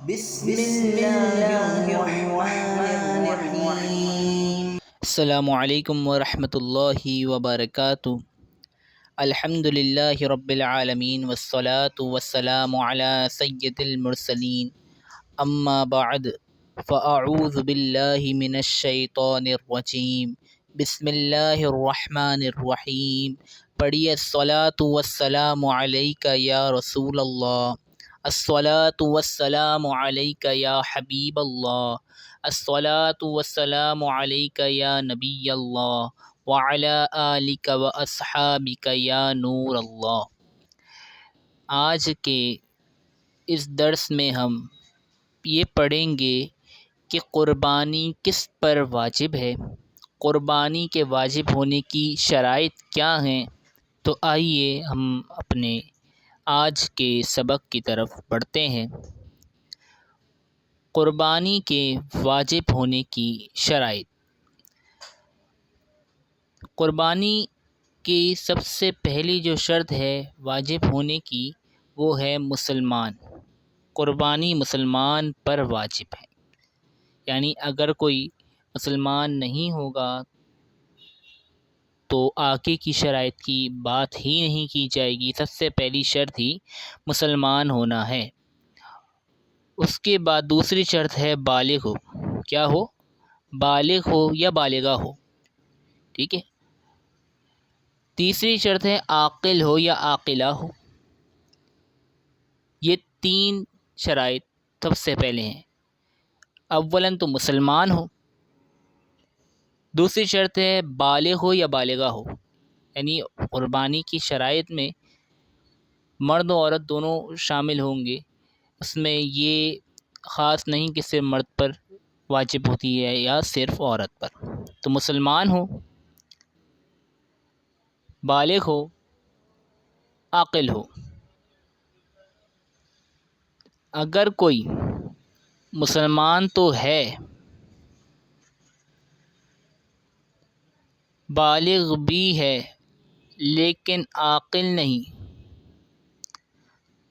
بسم اللہ الرحمن الرحیم۔ السلام علیکم ورحمۃ اللہ وبرکاتہ۔ الحمد للہ رب العالمین والصلاة والسلام علی سید المرسلین، اما بعد فاعوذ باللہ من الشیطان الرجیم، بسم اللہ الرحمن الرحیم۔ پڑھیے الصلاة والسلام علیک یا رسول اللہ، الصلاة والسلام علیک یا حبیب اللہ، الصلاة والسلام علیک یا نبی اللہ، وعلی آلک و اصحابک یا نور اللہ۔ آج کے اس درس میں ہم یہ پڑھیں گے کہ قربانی کس پر واجب ہے، قربانی کے واجب ہونے کی شرائط کیا ہیں۔ تو آئیے ہم اپنے آج کے سبق کی طرف بڑھتے ہیں۔ قربانی کے واجب ہونے کی شرائط۔ قربانی کی سب سے پہلی جو شرط ہے واجب ہونے کی، وہ ہے مسلمان۔ قربانی مسلمان پر واجب ہے، یعنی اگر کوئی مسلمان نہیں ہوگا تو آگے کی شرائط کی بات ہی نہیں کی جائے گی۔ سب سے پہلی شرط ہی مسلمان ہونا ہے۔ اس کے بعد دوسری شرط ہے بالغ ہو۔ کیا ہو؟ بالغ ہو یا بالغہ ہو، ٹھیک ہے۔ تیسری شرط ہے عاقل ہو یا عاقلہ ہو۔ یہ تین شرائط سب سے پہلے ہیں۔ اولاً تو مسلمان ہو، دوسری شرط ہے بالغ ہو یا بالغہ ہو، یعنی قربانی کی شرائط میں مرد و عورت دونوں شامل ہوں گے۔ اس میں یہ خاص نہیں کہ صرف مرد پر واجب ہوتی ہے یا صرف عورت پر۔ تو مسلمان ہو، بالغ ہو، عاقل ہو۔ اگر کوئی مسلمان تو ہے، بالغ بھی ہے، لیکن عاقل نہیں،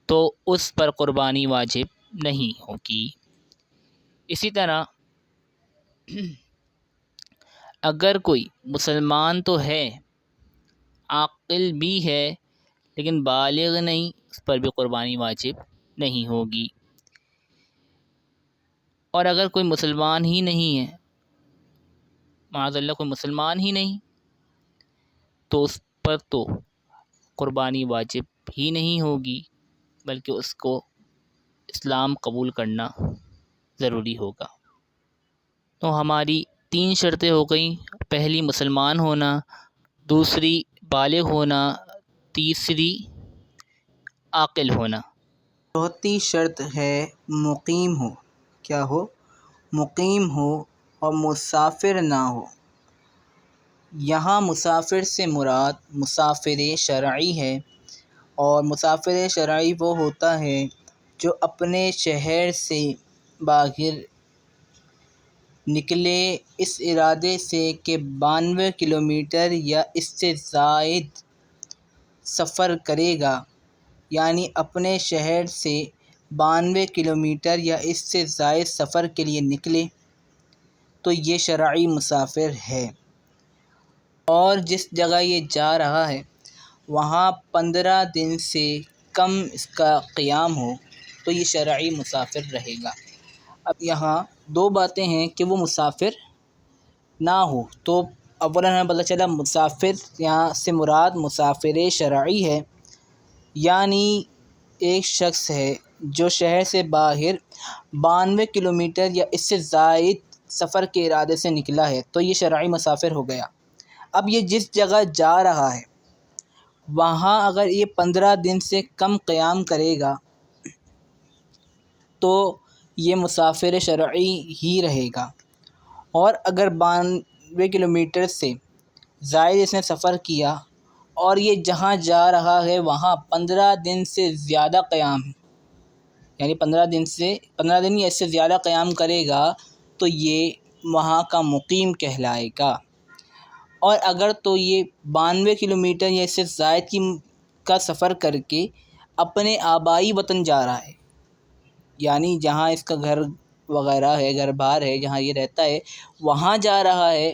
تو اس پر قربانی واجب نہیں ہوگی۔ اسی طرح اگر کوئی مسلمان تو ہے، عاقل بھی ہے، لیکن بالغ نہیں، اس پر بھی قربانی واجب نہیں ہوگی۔ اور اگر کوئی مسلمان ہی نہیں ہے، معاذ اللہ کوئی مسلمان ہی نہیں، تو اس پر تو قربانی واجب ہی نہیں ہوگی، بلکہ اس کو اسلام قبول کرنا ضروری ہوگا۔ تو ہماری تین شرطیں ہو گئیں۔ پہلی مسلمان ہونا، دوسری بالغ ہونا، تیسری عاقل ہونا۔ چوتھی شرط ہے مقیم ہو۔ کیا ہو؟ مقیم ہو اور مسافر نہ ہو۔ یہاں مسافر سے مراد مسافر شرعی ہے، اور مسافر شرعی وہ ہوتا ہے جو اپنے شہر سے باہر نکلے اس ارادے سے کہ 92 کلومیٹر یا اس سے زائد سفر کرے گا، یعنی اپنے شہر سے 92 کلومیٹر یا اس سے زائد سفر کے لیے نکلے تو یہ شرعی مسافر ہے۔ اور جس جگہ یہ جا رہا ہے وہاں 15 دن سے کم اس کا قیام ہو تو یہ شرعی مسافر رہے گا۔ اب یہاں دو باتیں ہیں کہ وہ مسافر نہ ہو۔ تو اولا ہمیں پتہ چلا مسافر یہاں سے مراد مسافر شرعی ہے، یعنی ایک شخص ہے جو شہر سے باہر 92 کلومیٹر یا اس سے زائد سفر کے ارادے سے نکلا ہے، تو یہ شرعی مسافر ہو گیا۔ اب یہ جس جگہ جا رہا ہے وہاں اگر یہ 15 دن سے کم قیام کرے گا تو یہ مسافر شرعی ہی رہے گا۔ اور اگر 92 کلومیٹر سے زائد اس نے سفر کیا اور یہ جہاں جا رہا ہے وہاں 15 دن سے زیادہ قیام، یعنی 15 دن یا اس سے زیادہ قیام کرے گا تو یہ وہاں کا مقیم کہلائے گا۔ اور اگر تو یہ 92 کلومیٹر یا اس سے زائد کا سفر کر کے اپنے آبائی وطن جا رہا ہے یعنی جہاں اس کا گھر وغیرہ ہے، گھر بار ہے، جہاں یہ رہتا ہے وہاں جا رہا ہے،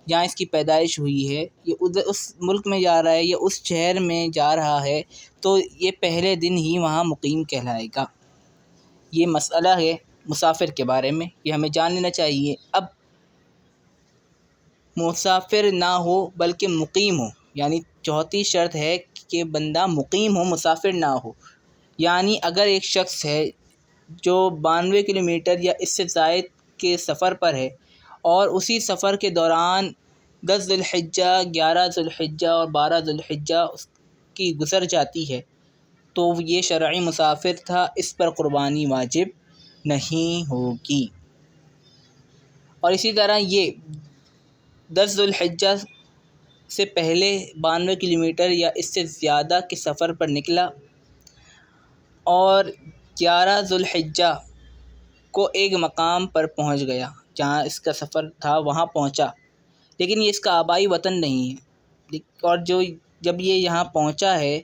جہاں اس کی پیدائش ہوئی ہے، یہ ادھر اس ملک میں جا رہا ہے یا اس شہر میں جا رہا ہے، تو یہ پہلے دن ہی وہاں مقیم کہلائے گا۔ یہ مسئلہ ہے مسافر کے بارے میں، یہ ہمیں جان لینا چاہیے۔ اب مسافر نہ ہو بلکہ مقیم ہو، یعنی چوتھی شرط ہے کہ بندہ مقیم ہو، مسافر نہ ہو۔ یعنی اگر ایک شخص ہے جو 92 کلومیٹر یا اس سے زائد کے سفر پر ہے اور اسی سفر کے دوران 10 ذی الحجہ، 11 ذی الحجہ اور 12 ذی الحجہ اس کی گزر جاتی ہے تو یہ شرعی مسافر تھا، اس پر قربانی واجب نہیں ہوگی۔ اور اسی طرح یہ 10 ذی الحجہ سے پہلے 92 کلومیٹر یا اس سے زیادہ کے سفر پر نکلا اور 11 ذی الحجہ کو ایک مقام پر پہنچ گیا، جہاں اس کا سفر تھا وہاں پہنچا، لیکن یہ اس کا آبائی وطن نہیں ہے، اور جب یہ یہاں پہنچا ہے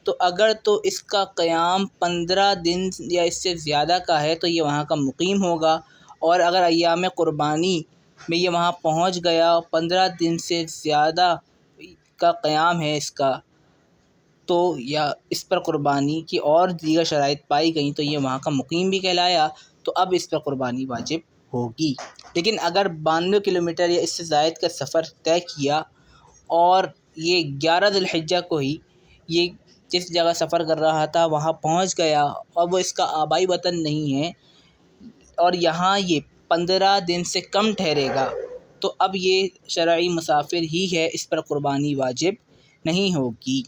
تو اگر تو اس کا قیام 15 دن یا اس سے زیادہ کا ہے تو یہ وہاں کا مقیم ہوگا، اور اگر ایام قربانی میں یہ وہاں پہنچ گیا 15 دن سے زیادہ کا قیام ہے اس کا، تو یا اس پر قربانی کی اور دیگر شرائط پائی گئیں تو یہ وہاں کا مقیم بھی کہلایا، تو اب اس پر قربانی واجب ہوگی۔ لیکن اگر 92 کلومیٹر یا اس سے زائد کا سفر طے کیا اور یہ 11 ذی الحجہ کو ہی یہ جس جگہ سفر کر رہا تھا وہاں پہنچ گیا اور وہ اس کا آبائی وطن نہیں ہے اور یہاں یہ 15 دن سے کم ٹھہرے گا تو اب یہ شرعی مسافر ہی ہے، اس پر قربانی واجب نہیں ہوگی۔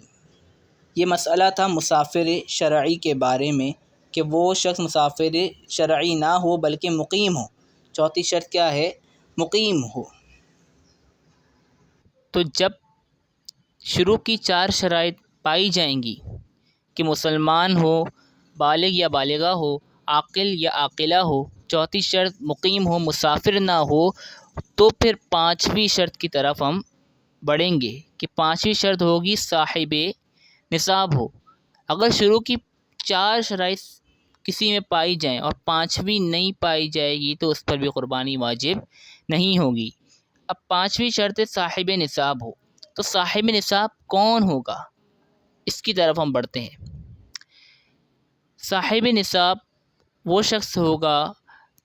یہ مسئلہ تھا مسافر شرعی کے بارے میں کہ وہ شخص مسافر شرعی نہ ہو بلکہ مقیم ہو۔ چوتھی شرط کیا ہے؟ مقیم ہو۔ تو جب شروع کی 4 شرائط پائی جائیں گی کہ مسلمان ہو، بالغ یا بالغہ ہو، عاقل یا عاقلہ ہو، چوتھی شرط مقیم ہو، مسافر نہ ہو، تو پھر 5ویں شرط کی طرف ہم بڑھیں گے کہ 5ویں شرط ہوگی صاحب نصاب ہو۔ اگر شروع کی 4 شرائط کسی میں پائی جائیں اور 5ویں نہیں پائی جائے گی تو اس پر بھی قربانی واجب نہیں ہوگی۔ اب 5ویں شرط صاحب نصاب ہو، تو صاحب نصاب کون ہوگا، اس کی طرف ہم بڑھتے ہیں۔ صاحب نصاب وہ شخص ہوگا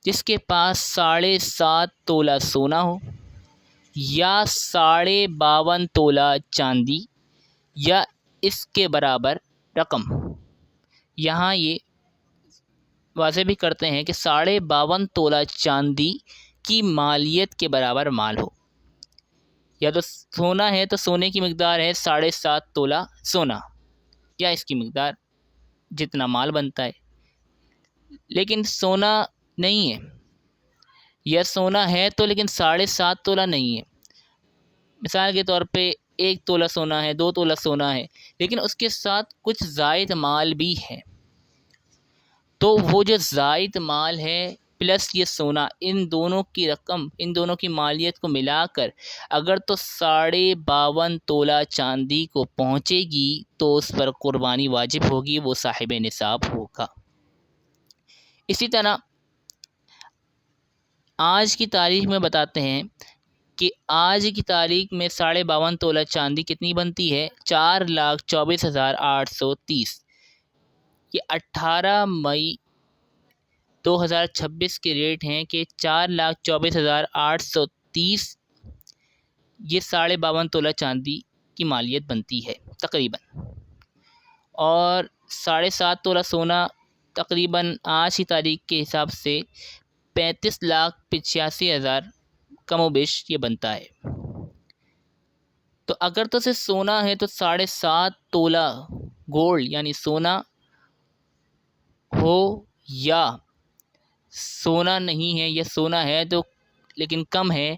جس کے پاس 7.5 تولہ سونا ہو یا 52.5 تولہ چاندی یا اس کے برابر رقم۔ یہاں یہ واضح بھی کرتے ہیں کہ 52.5 تولہ چاندی کی مالیت کے برابر مال ہو، یا تو سونا ہے تو سونے کی مقدار ہے 7.5 تولہ سونا یا اس کی مقدار جتنا مال بنتا ہے، لیکن سونا نہیں ہے، یا سونا ہے تو لیکن 7.5 تولہ نہیں ہے۔ مثال کے طور پہ 1 تولہ سونا ہے، 2 تولہ سونا ہے، لیکن اس کے ساتھ کچھ زائد مال بھی ہے، تو وہ جو زائد مال ہے پلس یہ سونا، ان دونوں کی رقم، ان دونوں کی مالیت کو ملا کر اگر تو 52.5 تولہ چاندی کو پہنچے گی تو اس پر قربانی واجب ہوگی، وہ صاحب نصاب ہوگا۔ اسی طرح آج کی تاریخ میں بتاتے ہیں کہ آج کی تاریخ میں 52.5 تولہ چاندی کتنی بنتی ہے؟ 4,24,830۔ یہ 18 مئی 2026 کے ریٹ ہیں کہ 4,24,830 یہ 52.5 تولہ چاندی کی مالیت بنتی ہے تقریباً، اور 7.5 تولہ سونا تقریباً آج کی تاریخ کے حساب سے 35,85,000 کم و بیش یہ بنتا ہے۔ تو اگر تو صرف سونا ہے تو 7.5 تولہ گولڈ یعنی سونا ہو، یا سونا نہیں ہے یا سونا ہے تو لیکن کم ہے،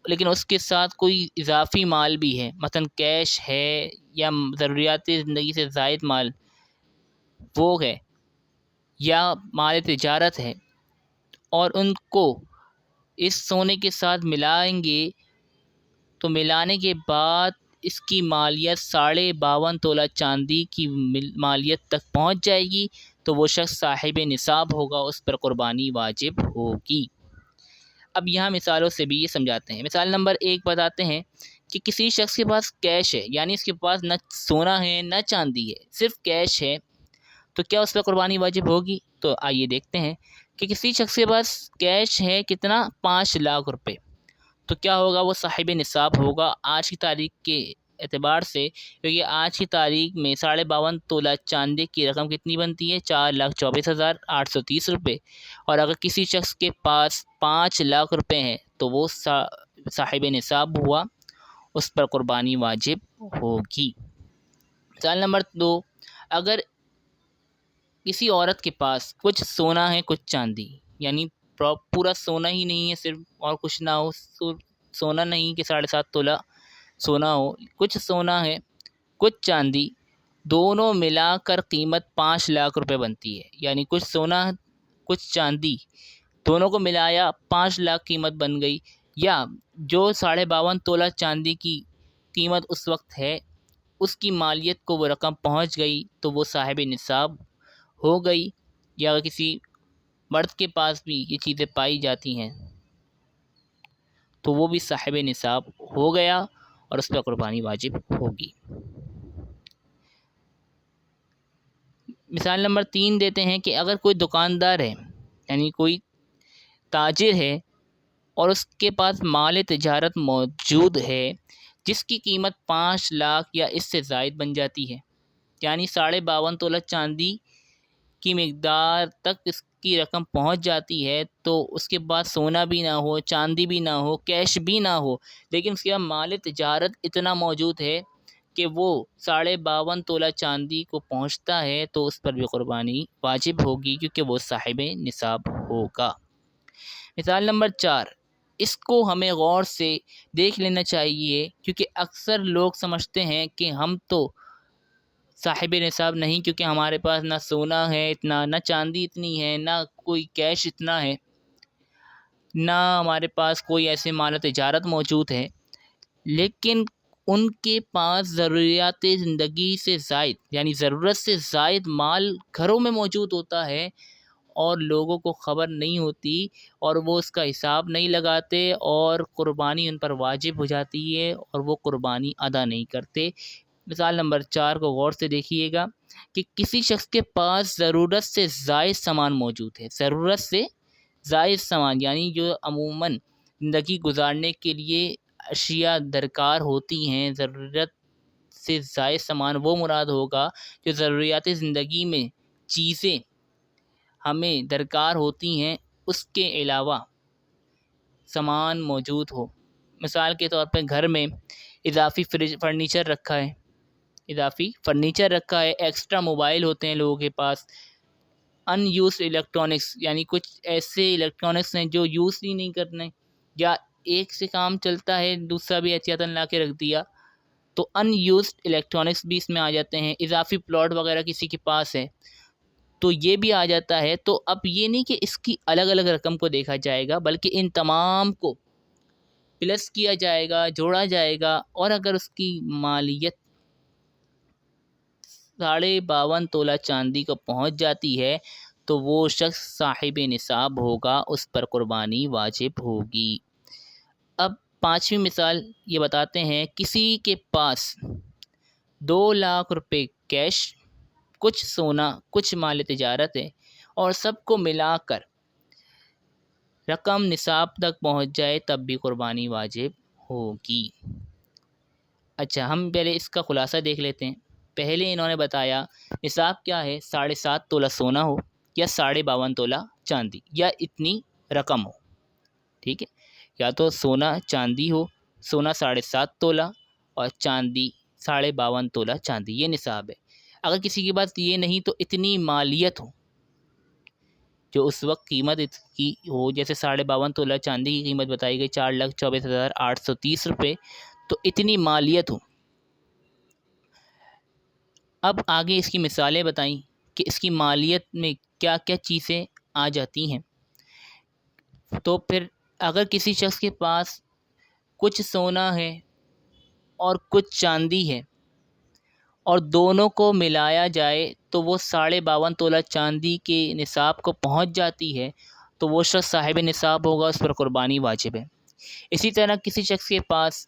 لیکن اس کے ساتھ کوئی اضافی مال بھی ہے، مثلا کیش ہے یا ضروریات زندگی سے زائد مال وہ ہے یا مال تجارت ہے، اور ان کو اس سونے کے ساتھ ملائیں گے تو ملانے کے بعد اس کی مالیت 52.5 تولہ چاندی کی مالیت تک پہنچ جائے گی، تو وہ شخص صاحب نصاب ہوگا، اس پر قربانی واجب ہوگی۔ اب یہاں مثالوں سے بھی یہ سمجھاتے ہیں۔ مثال نمبر 1 بتاتے ہیں کہ کسی شخص کے پاس کیش ہے، یعنی اس کے پاس نہ سونا ہے نہ چاندی ہے، صرف کیش ہے، تو کیا اس پر قربانی واجب ہوگی؟ تو آئیے دیکھتے ہیں کہ کسی شخص کے پاس کیش ہے کتنا، 5 لاکھ روپے، تو کیا ہوگا؟ وہ صاحب نصاب ہوگا آج کی تاریخ کے اعتبار سے، کیونکہ آج کی تاریخ میں 52.5 تولہ چاندی کی رقم کتنی بنتی ہے؟ 4,24,830 روپے، اور اگر کسی شخص کے پاس 5 لاکھ روپے ہیں تو وہ صاحب نصاب ہوا، اس پر قربانی واجب ہوگی۔ مثال نمبر 2، اگر کسی عورت کے پاس کچھ سونا ہے کچھ چاندی، یعنی پورا سونا ہی نہیں ہے صرف، اور کچھ نہ ہو، سونا نہیں کہ 7.5 تولہ سونا ہو، کچھ سونا ہے کچھ چاندی، دونوں ملا کر قیمت 5 لاکھ روپے بنتی ہے، یعنی کچھ سونا کچھ چاندی دونوں کو ملایا 5 لاکھ قیمت بن گئی، یا جو 52.5 تولہ چاندی کی قیمت اس وقت ہے اس کی مالیت کو وہ رقم پہنچ گئی تو وہ صاحب نصاب ہو گئی، یا اگر کسی مرد کے پاس بھی یہ چیزیں پائی جاتی ہیں تو وہ بھی صاحب نصاب ہو گیا اور اس پر قربانی واجب ہوگی۔ مثال نمبر 3 دیتے ہیں کہ اگر کوئی دکاندار ہے، یعنی کوئی تاجر ہے، اور اس کے پاس مال تجارت موجود ہے جس کی قیمت 5 لاکھ یا اس سے زائد بن جاتی ہے، یعنی 52.5 تولہ چاندی کی مقدار تک اس کی رقم پہنچ جاتی ہے، تو اس کے پاس سونا بھی نہ ہو، چاندی بھی نہ ہو، کیش بھی نہ ہو، لیکن اس کے پاس مال تجارت اتنا موجود ہے کہ وہ 52.5 تولہ چاندی کو پہنچتا ہے، تو اس پر بھی قربانی واجب ہوگی کیونکہ وہ صاحب نصاب ہوگا۔ مثال نمبر 4، اس کو ہمیں غور سے دیکھ لینا چاہیے کیونکہ اکثر لوگ سمجھتے ہیں کہ ہم تو صاحب نصاب نہیں، کیونکہ ہمارے پاس نہ سونا ہے اتنا، نہ چاندی اتنی ہے، نہ کوئی کیش اتنا ہے، نہ ہمارے پاس کوئی ایسے مال تجارت موجود ہے، لیکن ان کے پاس ضروریات زندگی سے زائد، یعنی ضرورت سے زائد مال گھروں میں موجود ہوتا ہے اور لوگوں کو خبر نہیں ہوتی اور وہ اس کا حساب نہیں لگاتے اور قربانی ان پر واجب ہو جاتی ہے اور وہ قربانی ادا نہیں کرتے۔ مثال نمبر 4 کو غور سے دیکھیے گا کہ کسی شخص کے پاس ضرورت سے زائد سامان موجود ہے، ضرورت سے زائد سامان یعنی جو عموماً زندگی گزارنے کے لیے اشیاء درکار ہوتی ہیں، ضرورت سے زائد سامان وہ مراد ہوگا جو ضروریات زندگی میں چیزیں ہمیں درکار ہوتی ہیں اس کے علاوہ سامان موجود ہو۔ مثال کے طور پہ گھر میں اضافی فرنیچر رکھا ہے، ایکسٹرا موبائل ہوتے ہیں لوگوں کے پاس، ان یوزڈ الیکٹرانکس یعنی کچھ ایسے الیکٹرانکس ہیں جو یوز ہی نہیں کرنے، یا ایک سے کام چلتا ہے دوسرا بھی احتیاطاً لا کے رکھ دیا، تو ان یوزڈ الیکٹرانکس بھی اس میں آ جاتے ہیں۔ اضافی پلاٹ وغیرہ کسی کے پاس ہے تو یہ بھی آ جاتا ہے۔ تو اب یہ نہیں کہ اس کی الگ الگ رقم کو دیکھا جائے گا، بلکہ ان تمام کو پلس کیا جائے گا، جوڑا جائے گا، اور اگر اس کی مالیت 52.5 تولہ چاندی کو پہنچ جاتی ہے تو وہ شخص صاحب نصاب ہوگا، اس پر قربانی واجب ہوگی۔ اب 5ویں مثال یہ بتاتے ہیں کسی کے پاس 2 لاکھ روپے کیش، کچھ سونا، کچھ مال تجارت ہے اور سب کو ملا کر رقم نصاب تک پہنچ جائے تب بھی قربانی واجب ہوگی۔ اچھا، ہم پہلے اس کا خلاصہ دیکھ لیتے ہیں۔ پہلے انہوں نے بتایا نصاب کیا ہے، 7.5 تولہ سونا ہو یا 52.5 تولہ چاندی یا اتنی رقم ہو، ٹھیک ہے، یا تو سونا چاندی ہو، سونا 7.5 تولہ اور چاندی 52.5 تولہ چاندی، یہ نصاب ہے۔ اگر کسی کے پاس یہ نہیں تو اتنی مالیت ہو جو اس وقت قیمت کی ہو، جیسے 52.5 تولہ چاندی کی قیمت بتائی گئی 4,24,830 روپے، تو اتنی مالیت ہو۔ اب آگے اس کی مثالیں بتائیں کہ اس کی مالیت میں کیا کیا چیزیں آ جاتی ہیں۔ تو پھر اگر کسی شخص کے پاس کچھ سونا ہے اور کچھ چاندی ہے اور دونوں کو ملایا جائے تو وہ 52.5 تولہ چاندی کے نصاب کو پہنچ جاتی ہے، تو وہ شخص صاحب نصاب ہوگا، اس پر قربانی واجب ہے۔ اسی طرح کسی شخص کے پاس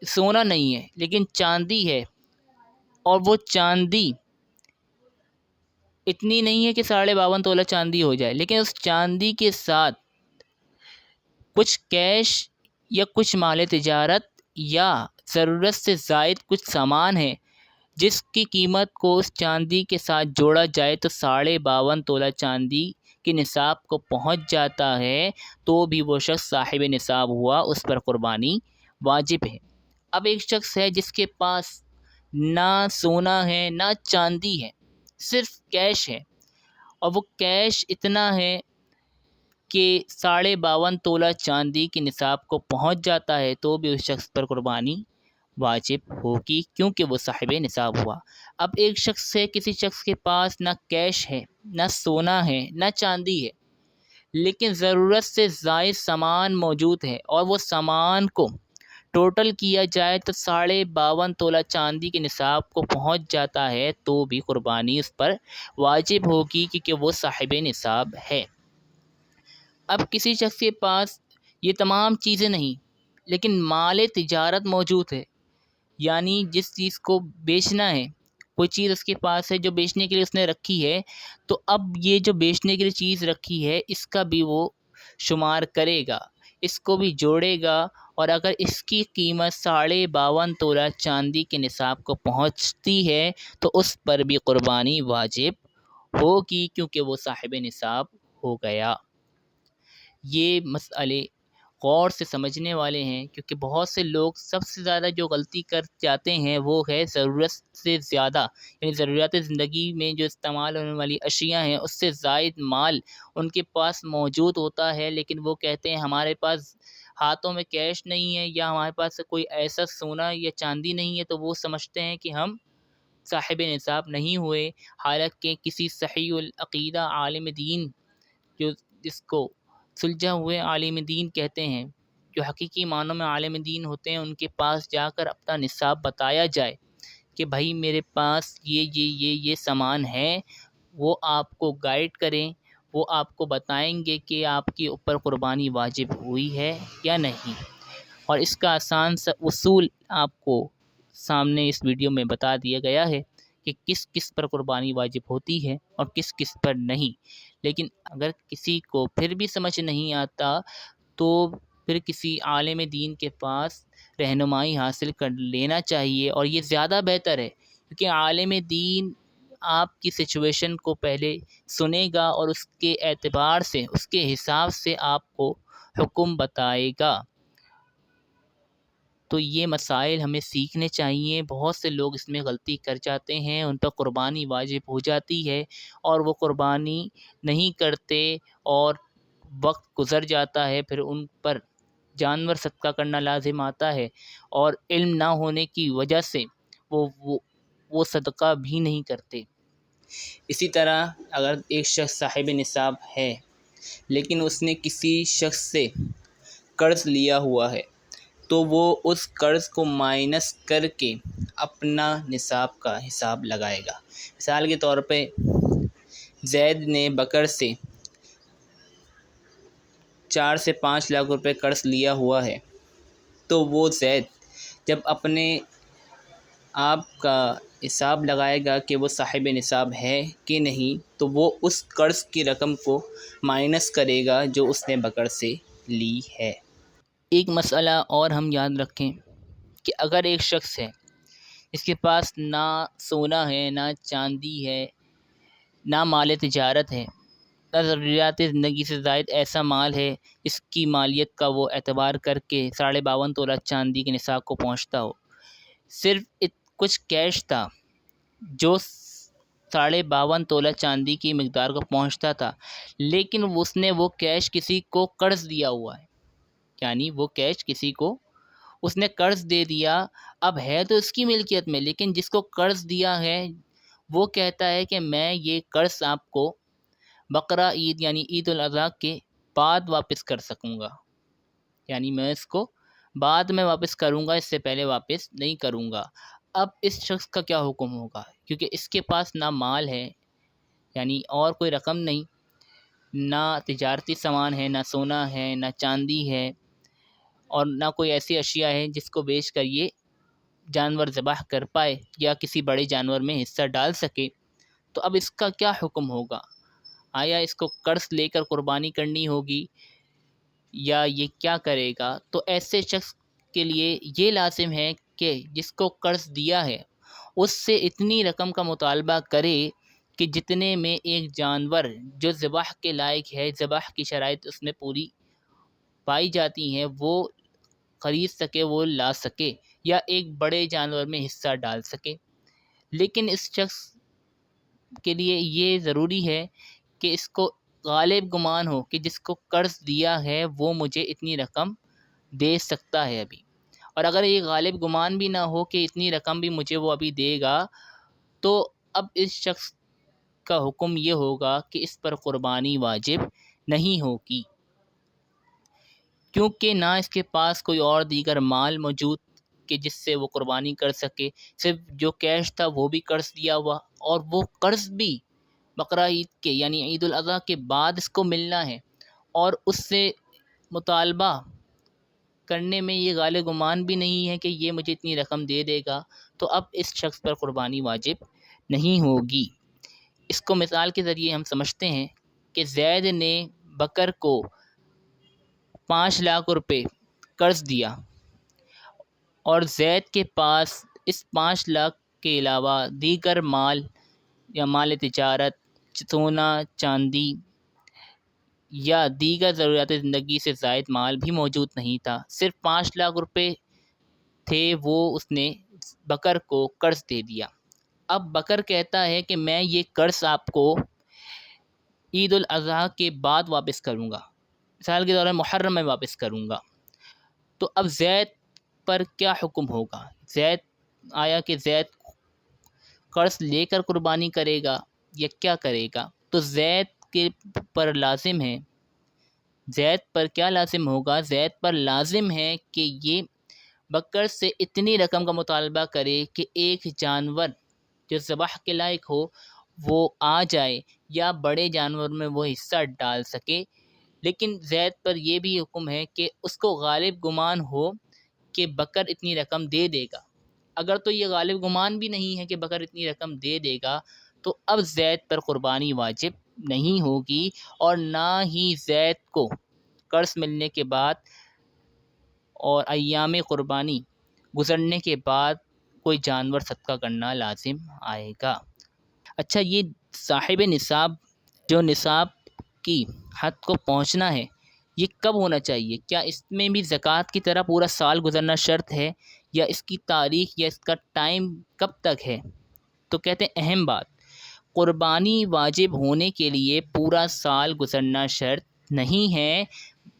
سونا نہیں ہے لیکن چاندی ہے، اور وہ چاندی اتنی نہیں ہے کہ 52.5 تولہ چاندی ہو جائے، لیکن اس چاندی کے ساتھ کچھ کیش یا کچھ مال تجارت یا ضرورت سے زائد کچھ سامان ہے جس کی قیمت کو اس چاندی کے ساتھ جوڑا جائے تو 52.5 تولہ چاندی کے نصاب کو پہنچ جاتا ہے، تو بھی وہ شخص صاحب نصاب ہوا، اس پر قربانی واجب ہے۔ اب ایک شخص ہے جس کے پاس نہ سونا ہے نہ چاندی ہے، صرف کیش ہے، اور وہ کیش اتنا ہے کہ 52.5 تولہ چاندی کے نصاب کو پہنچ جاتا ہے، تو بھی اس شخص پر قربانی واجب ہوگی، کیونکہ وہ صاحب نصاب ہوا۔ اب ایک شخص ہے، کسی شخص کے پاس نہ کیش ہے نہ سونا ہے نہ چاندی ہے، لیکن ضرورت سے زائد سامان موجود ہے، اور وہ سامان کو ٹوٹل کیا جائے تو 52.5 تولہ چاندی کے نصاب کو پہنچ جاتا ہے، تو بھی قربانی اس پر واجب ہوگی، کیونکہ وہ صاحب نصاب ہے۔ اب کسی شخص کے پاس یہ تمام چیزیں نہیں لیکن مال تجارت موجود ہے، یعنی جس چیز کو بیچنا ہے، کوئی چیز اس کے پاس ہے جو بیچنے کے لیے اس نے رکھی ہے، تو اب یہ جو بیچنے کے لیے چیز رکھی ہے اس کا بھی وہ شمار کرے گا، اس کو بھی جوڑے گا، اور اگر اس کی قیمت 52.5 تولہ چاندی کے نصاب کو پہنچتی ہے تو اس پر بھی قربانی واجب ہوگی، کیونکہ وہ صاحب نصاب ہو گیا۔ یہ مسئلے غور سے سمجھنے والے ہیں، کیونکہ بہت سے لوگ سب سے زیادہ جو غلطی کر جاتے ہیں وہ ہے ضرورت سے زیادہ، یعنی ضروریات زندگی میں جو استعمال ہونے والی اشیاء ہیں اس سے زائد مال ان کے پاس موجود ہوتا ہے، لیکن وہ کہتے ہیں ہمارے پاس ہاتھوں میں کیش نہیں ہے یا ہمارے پاس کوئی ایسا سونا یا چاندی نہیں ہے، تو وہ سمجھتے ہیں کہ ہم صاحب نصاب نہیں ہوئے، حالانکہ کسی صحیح العقیدہ عالم دین جس کو سلجھا ہوئے عالم دین کہتے ہیں، جو حقیقی معنوں میں عالم دین ہوتے ہیں، ان کے پاس جا کر اپنا نصاب بتایا جائے کہ بھائی میرے پاس یہ سامان ہے، وہ آپ کو گائیڈ کریں، وہ آپ کو بتائیں گے کہ آپ کے اوپر قربانی واجب ہوئی ہے یا نہیں۔ اور اس کا آسان سا اصول آپ کو سامنے اس ویڈیو میں بتا دیا گیا ہے کہ کس کس پر قربانی واجب ہوتی ہے اور کس کس پر نہیں۔ لیکن اگر کسی کو پھر بھی سمجھ نہیں آتا تو پھر کسی عالم دین کے پاس رہنمائی حاصل کر لینا چاہیے، اور یہ زیادہ بہتر ہے، کیونکہ عالم دین آپ کی سچویشن کو پہلے سنے گا اور اس کے اعتبار سے، اس کے حساب سے آپ کو حکم بتائے گا۔ تو یہ مسائل ہمیں سیکھنے چاہیے۔ بہت سے لوگ اس میں غلطی کر جاتے ہیں، ان پر قربانی واجب ہو جاتی ہے اور وہ قربانی نہیں کرتے، اور وقت گزر جاتا ہے، پھر ان پر جانور صدقہ کرنا لازم آتا ہے، اور علم نہ ہونے کی وجہ سے وہ صدقہ بھی نہیں کرتے۔ اسی طرح اگر ایک شخص صاحب نصاب ہے لیکن اس نے کسی شخص سے قرض لیا ہوا ہے تو وہ اس قرض کو مائنس کر کے اپنا نصاب کا حساب لگائے گا۔ مثال کے طور پہ زید نے بکر سے 4 سے 5 لاکھ روپے قرض لیا ہوا ہے، تو وہ زید جب اپنے آپ کا حساب لگائے گا کہ وہ صاحب نصاب ہے کہ نہیں، تو وہ اس قرض کی رقم کو مائنس کرے گا جو اس نے بکر سے لی ہے۔ ایک مسئلہ اور ہم یاد رکھیں کہ اگر ایک شخص ہے اس کے پاس نہ سونا ہے نہ چاندی ہے نہ مال تجارت ہے، نہ ضروریات زندگی سے زائد ایسا مال ہے اس کی مالیت کا وہ اعتبار کر کے 52.5 تولہ چاندی کے نصاب کو پہنچتا ہو، صرف کچھ کیش تھا جو 52.5 تولہ چاندی کی مقدار کو پہنچتا تھا، لیکن اس نے وہ کیش کسی کو قرض دیا ہوا ہے، یعنی وہ کیش کسی کو اس نے قرض دے دیا، اب ہے تو اس کی ملکیت میں، لیکن جس کو قرض دیا ہے وہ کہتا ہے کہ میں یہ قرض آپ کو بقرہ عید یعنی عید الاضحیٰ کے بعد واپس کر سکوں گا، یعنی میں اس کو بعد میں واپس کروں گا، اس سے پہلے واپس نہیں کروں گا۔ اب اس شخص کا کیا حکم ہوگا؟ کیونکہ اس کے پاس نہ مال ہے، یعنی اور کوئی رقم نہیں، نہ تجارتی سامان ہے، نہ سونا ہے، نہ چاندی ہے، اور نہ کوئی ایسی اشیاء ہے جس کو بیچ کر یہ جانور ذبح کر پائے یا کسی بڑے جانور میں حصہ ڈال سکے۔ تو اب اس کا کیا حکم ہوگا؟ آیا اس کو قرض لے کر قربانی کرنی ہوگی یا یہ کیا کرے گا؟ تو ایسے شخص کے لیے یہ لازم ہے کہ جس کو قرض دیا ہے اس سے اتنی رقم کا مطالبہ کرے کہ جتنے میں ایک جانور جو ذبح کے لائق ہے، ذبح کی شرائط اس میں پوری پائی جاتی ہیں، وہ خرید سکے، وہ لا سکے، یا ایک بڑے جانور میں حصہ ڈال سکے۔ لیکن اس شخص کے لیے یہ ضروری ہے کہ اس کو غالب گمان ہو کہ جس کو قرض دیا ہے وہ مجھے اتنی رقم دے سکتا ہے ابھی، اور اگر یہ غالب گمان بھی نہ ہو کہ اتنی رقم بھی مجھے وہ ابھی دے گا، تو اب اس شخص کا حکم یہ ہوگا کہ اس پر قربانی واجب نہیں ہوگی، کیونکہ نہ اس کے پاس کوئی اور دیگر مال موجود کہ جس سے وہ قربانی کر سکے، صرف جو کیش تھا وہ بھی قرض دیا ہوا، اور وہ قرض بھی بقرہ عید کے یعنی عید الاضحیٰ کے بعد اس کو ملنا ہے، اور اس سے مطالبہ کرنے میں یہ غالب گمان بھی نہیں ہے کہ یہ مجھے اتنی رقم دے دے گا، تو اب اس شخص پر قربانی واجب نہیں ہوگی۔ اس کو مثال کے ذریعے ہم سمجھتے ہیں کہ زید نے بکر کو 5 لاکھ روپے قرض دیا، اور زید کے پاس اس 5 لاکھ کے علاوہ دیگر مال یا مال تجارت، سونا چاندی یا دیگر ضروریات زندگی سے زائد مال بھی موجود نہیں تھا، صرف 5 لاکھ روپے تھے، وہ اس نے بکر کو قرض دے دیا۔ اب بکر کہتا ہے کہ میں یہ قرض آپ کو عید الاضحیٰ کے بعد واپس کروں گا، مثال کے طور پر محرم میں واپس کروں گا۔ تو اب زید پر کیا حکم ہوگا؟ آیا کہ زید قرض لے کر قربانی کرے گا یا کیا کرے گا؟ تو زید کے پر لازم ہے، زید پر کیا لازم ہوگا؟ زید پر لازم ہے کہ یہ بکر سے اتنی رقم کا مطالبہ کرے کہ ایک جانور جو ذبح کے لائق ہو وہ آ جائے یا بڑے جانور میں وہ حصہ ڈال سکے۔ لیکن زید پر یہ بھی حکم ہے کہ اس کو غالب گمان ہو کہ بکر اتنی رقم دے دے گا۔ اگر تو یہ غالب گمان بھی نہیں ہے کہ بکر اتنی رقم دے دے گا، تو اب زید پر قربانی واجب نہیں ہوگی، اور نہ ہی زید کو قرض ملنے کے بعد اور ایام قربانی گزرنے کے بعد کوئی جانور صدقہ کرنا لازم آئے گا۔ اچھا، یہ صاحب نصاب جو نصاب کی حد کو پہنچنا ہے یہ کب ہونا چاہیے؟ کیا اس میں بھی زکوٰۃ کی طرح پورا سال گزرنا شرط ہے، یا اس کی تاریخ یا اس کا ٹائم کب تک ہے؟ تو کہتے ہیں اہم بات، قربانی واجب ہونے کے لیے پورا سال گزرنا شرط نہیں ہے،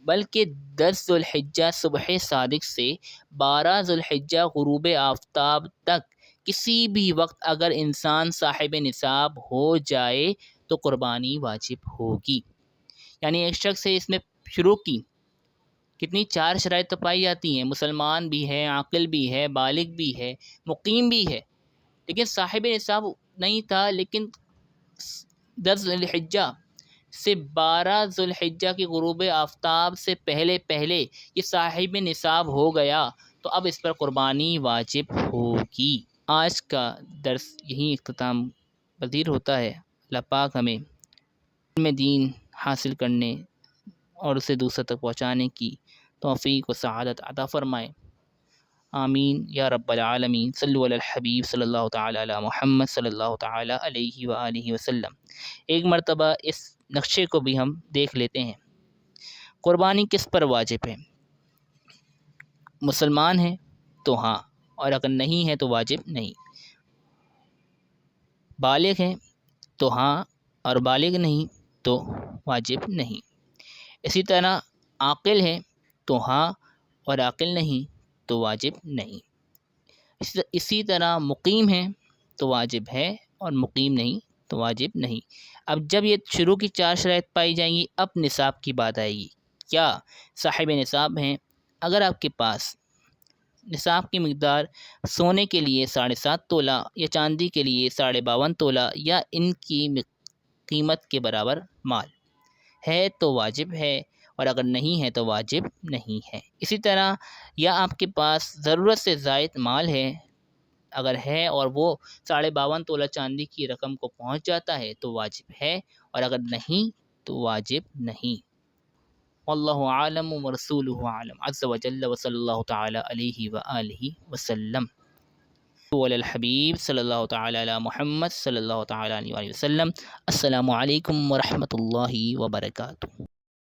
بلکہ 10 ذوالحجہ صبح صادق سے 12 ذوالحجہ غروب آفتاب تک کسی بھی وقت اگر انسان صاحب نصاب ہو جائے تو قربانی واجب ہوگی۔ یعنی ایک شخص سے اس میں شروع کی کتنی 4 شرائط تو پائی جاتی ہیں، مسلمان بھی ہے، عاقل بھی ہے، بالغ بھی ہے، مقیم بھی ہے، لیکن صاحب نصاب نہیں تھا، لیکن 10 ذوالحجہ سے 12 ذوالحجہ کی غروب آفتاب سے پہلے یہ صاحب نصاب ہو گیا، تو اب اس پر قربانی واجب ہوگی۔ آج کا درس یہیں اختتام پذیر ہوتا ہے۔ اللہ پاک ہمیں علم دین حاصل کرنے اور اسے دوسروں تک پہنچانے کی توفیق و سعادت عطا فرمائے، آمین یا رب العالمین۔ صلو علی الحبیب صلی اللہ تعالی علی محمد صلی اللہ تعالی علیہ وآلہ وسلم۔ ایک مرتبہ اس نقشے کو بھی ہم دیکھ لیتے ہیں۔ قربانی کس پر واجب ہے؟ مسلمان ہیں تو ہاں، اور اگر نہیں ہے تو واجب نہیں۔ بالغ ہیں تو ہاں، اور بالغ نہیں تو واجب نہیں۔ اسی طرح عاقل ہیں تو ہاں، اور عاقل نہیں تو واجب نہیں۔ اسی طرح مقیم ہیں تو واجب ہے، اور مقیم نہیں تو واجب نہیں۔ اب جب یہ شروع کی 4 شرائط پائی جائیں گی، اب نصاب کی بات آئے گی۔ کیا صاحب نصاب ہیں؟ اگر آپ کے پاس نصاب کی مقدار سونے کے لیے 7.5 تولہ یا چاندی کے لیے 52.5 تولہ یا ان کی قیمت کے برابر مال ہے تو واجب ہے، اور اگر نہیں ہے تو واجب نہیں ہے۔ اسی طرح یا آپ کے پاس ضرورت سے زائد مال ہے، اگر ہے اور وہ 52.5 تولہ چاندی کی رقم کو پہنچ جاتا ہے تو واجب ہے، اور اگر نہیں تو واجب نہیں۔ واللہ عالم ورسولہ عالم عز وجل وصلی اللہ تعالی علیہ وآلہ وسلم علی الحبیب صلی اللہ تعالی علی محمد صلی اللہ تعالی علیہ وآلہ وسلم۔ السلام علیکم ورحمۃ اللہ وبرکاتہ۔